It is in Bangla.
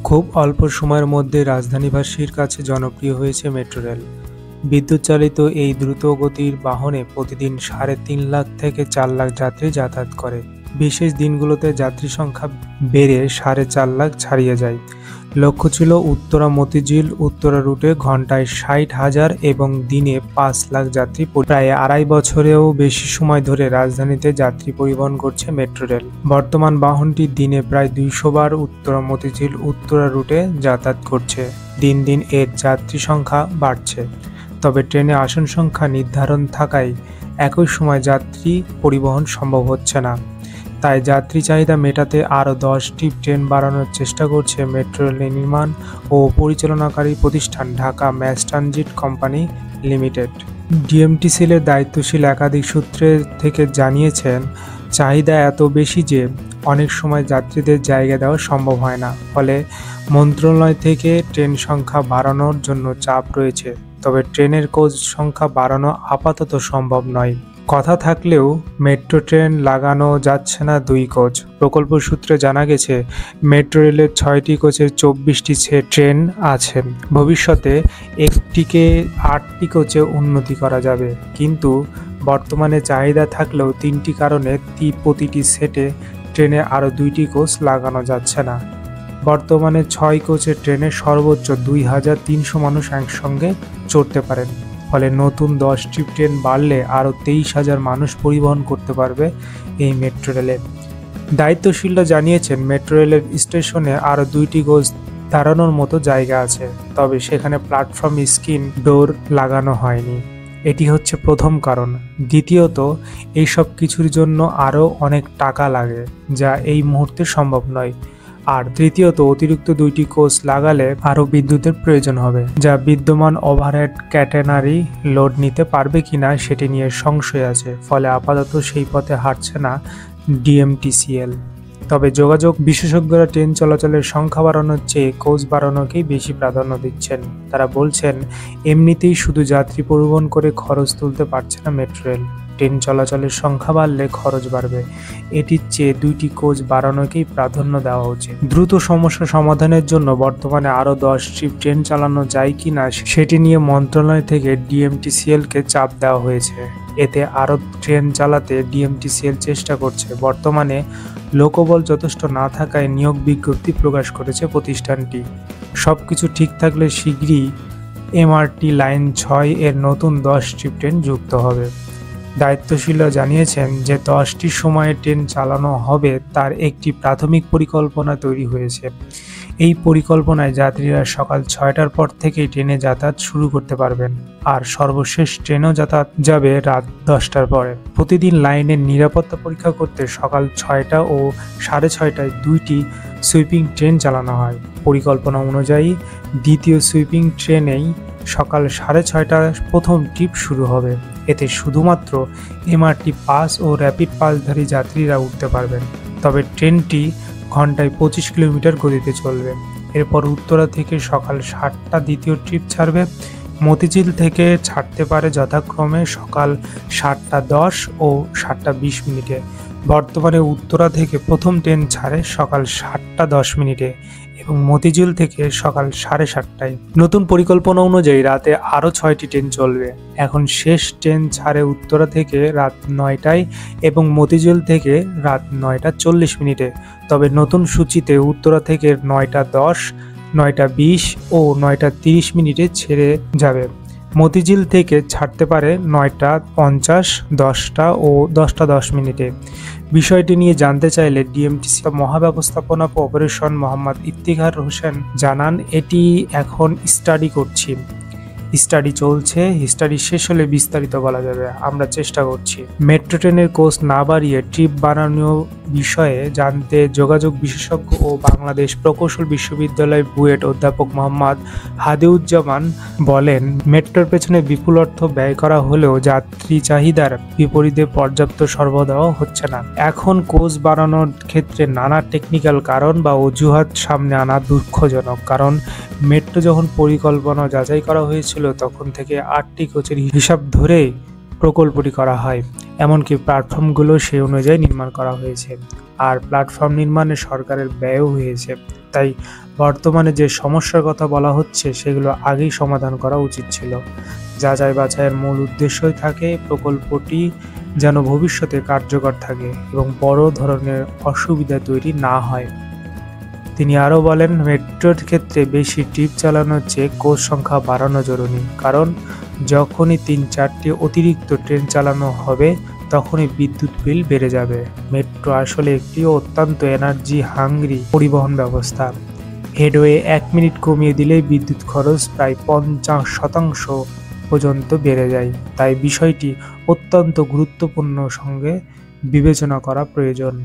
খুব অল্প সময়ের মধ্যে রাজধানীবাসীর কাছে জনপ্রিয় হয়েছে মেট্রো রেল। বিদ্যুৎ চালিত এই দ্রুতগতির বাহনে প্রতিদিন ৩.৫ লাখ থেকে ৪ লাখ যাত্রী যাতায়াত করে। বিশেষ দিনগুলোতে যাত্রী সংখ্যা বেড়ে ৪.৫ লাখ ছাড়িয়ে যায়। লক্ষ্য ছিল উত্তরা মতিঝিল উত্তরা রুটে ঘন্টায় ৬০,০০০ এবং দিনে ৫ লাখ যাত্রী। প্রায় আড়াই বছরেও বেশি সময় ধরে রাজধানীতে যাত্রী পরিবহন করছে মেট্রো রেল। বর্তমান বাহনটি দিনে প্রায় ২০০ বার উত্তরা মতিঝিল উত্তরা রুটে যাতায়াত করছে। দিন দিন এর যাত্রী সংখ্যা বাড়ছে। তবে ট্রেনে আসন সংখ্যা নির্ধারণ থাকায় একই সময় যাত্রী পরিবহন সম্ভব হচ্ছে না। তাই যাত্রী চাহিদা মেটাতে আরও ১০টি ট্রেন বাড়ানোর চেষ্টা করছে মেট্রো রেল নির্মাণ ও পরিচালনাকারী প্রতিষ্ঠান Dhaka mass transit company limited. ডিএমটিসিএলের দায়িত্বশীল একাধিক সূত্রের থেকে জানিয়েছেন, চাহিদা এত বেশি যে অনেক সময় যাত্রীদের জায়গা দেওয়া সম্ভব হয় না। ফলে মন্ত্রণালয় থেকে ট্রেন সংখ্যা বাড়ানোর জন্য চাপ রয়েছে। তবে ট্রেনের কোচ সংখ্যা বাড়ানো আপাতত সম্ভব নয়। কথা থাকলেও মেট্রো ট্রেন লাগানো যাচ্ছে না ২ কোচ। প্রকল্প সূত্রে জানা গেছে, মেট্রো রেলের ৬টি কোচের ২৪টি ট্রেন আছে। ভবিষ্যতে একটিকে ৮টি কোচে উন্নতি করা যাবে। কিন্তু বর্তমানে চাহিদা থাকলেও ৩টি কারণে প্রতিটি সেটে ট্রেনে আরও ২টি কোচ লাগানো যাচ্ছে না। বর্তমানে ৬ কোচের ট্রেনে সর্বোচ্চ ২,৩০০ মানুষ একসঙ্গে চড়তে পারেন। ফলে নতুন ১০টি ট্রেন বাড়লে আরও ২৩,০০০ মানুষ পরিবহন করতে পারবে এই মেট্রো রেলে। দায়িত্বশীলরা জানিয়েছেন, মেট্রো রেলের স্টেশনে আরও ২টি কোচ দাঁড়ানোর মতো জায়গা আছে, তবে সেখানে প্ল্যাটফর্ম স্ক্রিন ডোর লাগানো হয়নি। এটি হচ্ছে প্রথম কারণ। দ্বিতীয়ত, এইসব কিছুর জন্য আরও অনেক টাকা লাগে, যা এই মুহূর্তে সম্ভব নয়। আর তৃতীয়ত, অতিরিক্ত ২টি কোচ লাগালে আরও বিদ্যুতের প্রয়োজন হবে, যা বিদ্যমান ওভারহেড ক্যাটেনারি লোড নিতে পারবে কিনা সেটি নিয়ে সংশয় আছে। ফলে আপাতত সেই পথে হাঁটছে না ডিএমটিসিএল। তবে যোগাযোগ বিশেষজ্ঞরা ট্রেন চলাচলের সংখ্যা বাড়ানোর চেয়ে কোচ বাড়ানোকেই বেশি প্রাধান্য দিচ্ছেন। তারা বলছেন, এমনিতেই শুধু যাত্রী পরিবহন করে খরচ তুলতে পারছে না মেট্রো রেল। ট্রেন চলাচলের সংখ্যা বাড়লে খরচ বাড়বে। এটির চেয়ে ২টি কোচ বাড়ানোকেই প্রাধান্য দেওয়া উচিত। দ্রুত সমস্যা সমাধানের জন্য বর্তমানে আরও ১০টি ট্রেন চালানো যায় কিনা সেটি নিয়ে মন্ত্রণালয় থেকে ডিএমটিসিএলকে চাপ দেওয়া হয়েছে। এতে আরও ট্রেন চালাতে ডিএমটিসিএল চেষ্টা করছে। বর্তমানে লোকবল যথেষ্ট না থাকায় নিয়োগ বিজ্ঞপ্তি প্রকাশ করেছে প্রতিষ্ঠানটি। সবকিছু ঠিক থাকলে শীঘ্রই এমআরটি লাইন ৬ এর নতুন ১০টি ট্রেন যুক্ত হবে। দায়িত্বশীলরা জানিয়েছেন যে ১০টি সময়ে ট্রেন চালানো হবে তার একটি প্রাথমিক পরিকল্পনা তৈরি হয়েছে। এই পরিকল্পনায় যাত্রীরা সকাল ৬টার পর থেকেই ট্রেনে যাতায়াত শুরু করতে পারবেন, আর সর্বশেষ ট্রেনও যাতায়াত যাবে রাত ১০টার পরে। প্রতিদিন লাইনের নিরাপত্তা পরীক্ষা করতে সকাল ৬টা ও ৬:৩০টায় ২টি সুইপিং ট্রেন চালানো হয়। পরিকল্পনা অনুযায়ী দ্বিতীয় সুইপিং ট্রেনেই সকাল ৬:৩০টায় প্রথম ট্রিপ শুরু হবে। এতে শুধুমাত্র এমআরটি পাস ও র্যাপিড পাসধারী যাত্রীরা উঠতে পারবেন। তবে ট্রেনটি ঘন্টায় ২৫ কিলোমিটার গতিতে চলবে। এরপর উত্তরা থেকে সকাল ৭টা দ্বিতীয় ট্রিপ ছাড়বে। মতিঝিল থেকে ছাড়তে পারে যথাক্রমে সকাল ৭টা১০ ও ৭টা২০। বর্তমানে উত্তরা থেকে প্রথম ট্রেন ছাড়ে সকাল ৭টা১০ এবং মতিঝিল থেকে সকাল ৭:৩০টায়। নতুন পরিকল্পনা অনুযায়ী রাতে আরও ৬টি ট্রেন চলবে। এখন শেষ ট্রেন ছাড়ে উত্তরা থেকে রাত ৯টায় এবং মতিঝিল থেকে রাত ৯টা৪০। তবে নতুন সূচিতে উত্তরা থেকে ৯টা১০, ৯টা২০ ও ৯টা৩০ ছেড়ে যাবে। মতিঝিল থেকে ছাড়তে পারে ৯টা৫০, ১০টা ও ১০টা১০। বিষয়টি নিয়ে জানতে চাইলে ডিএমটিসি মহাব্যবস্থাপনা অপারেশন মোহাম্মদ ইফতিখার হোসেন জানান, এটি এখন স্টাডি করছি। স্টাডি চলছে, স্টাডি শেষ হলে বিস্তারিত বলা যাবে। আমরা চেষ্টা করছি। মেট্রো ট্রেনের কোচ না বাড়িয়ে ট্রিপ বানানো বিষয়ে জানতে যোগাযোগ বিশেষজ্ঞ ও বাংলাদেশ প্রকৌশল বিশ্ববিদ্যালয় বুয়েট অধ্যাপক মোহাম্মদ হাদিউজ্জামান বলেন, মেট্রোর পেছনে বিপুল অর্থ ব্যয় করা হলেও যাত্রী চাহিদার বিপরীতে পর্যাপ্ত সরবরাহ হচ্ছে না। এখন কোচ বাড়ানোর ক্ষেত্রে নানা টেকনিক্যাল কারণ বা অজুহাত সামনে আনা দুঃখজনক। কারণ মেট্রো যখন পরিকল্পনা যাচাই করা হয়েছিল তখন থেকে ৮টি কোচের হিসাব ধরে প্রকল্পটি করা হয়। এমনকি প্ল্যাটফর্মগুলো সেই অনুযায়ী নির্মাণ করা হয়েছে। আর প্ল্যাটফর্ম নির্মাণে সরকারের ব্যয়ও হয়েছে। তাই বর্তমানে যে সমস্যার কথা বলা হচ্ছে সেগুলো আগেই সমাধান করা উচিত ছিল। যাচাই বাছাইয়ের মূল উদ্দেশ্যই থাকে প্রকল্পটি যেন ভবিষ্যতে কার্যকর থাকে এবং বড় ধরনের অসুবিধা তৈরি না হয়। তিনি আরও বলেন, মেট্রোর ক্ষেত্রে বেশি ট্রিপ চালানোর চেয়ে কোচ সংখ্যা বাড়ানো জরুরি, কারণ যখনই ৩-৪টি অতিরিক্ত ট্রেন চালানো হবে তখনই বিদ্যুৎ বিল বেড়ে যাবে। মেট্রো আসলে একটি অত্যন্ত এনার্জি হাংরি পরিবহন ব্যবস্থা। হেডওয়ে ১ মিনিট কমিয়ে দিলেই বিদ্যুৎ খরচ প্রায় ৫০% পর্যন্ত বেড়ে যায়। তাই বিষয়টি অত্যন্ত গুরুত্বপূর্ণ সঙ্গে বিবেচনা করা প্রয়োজন।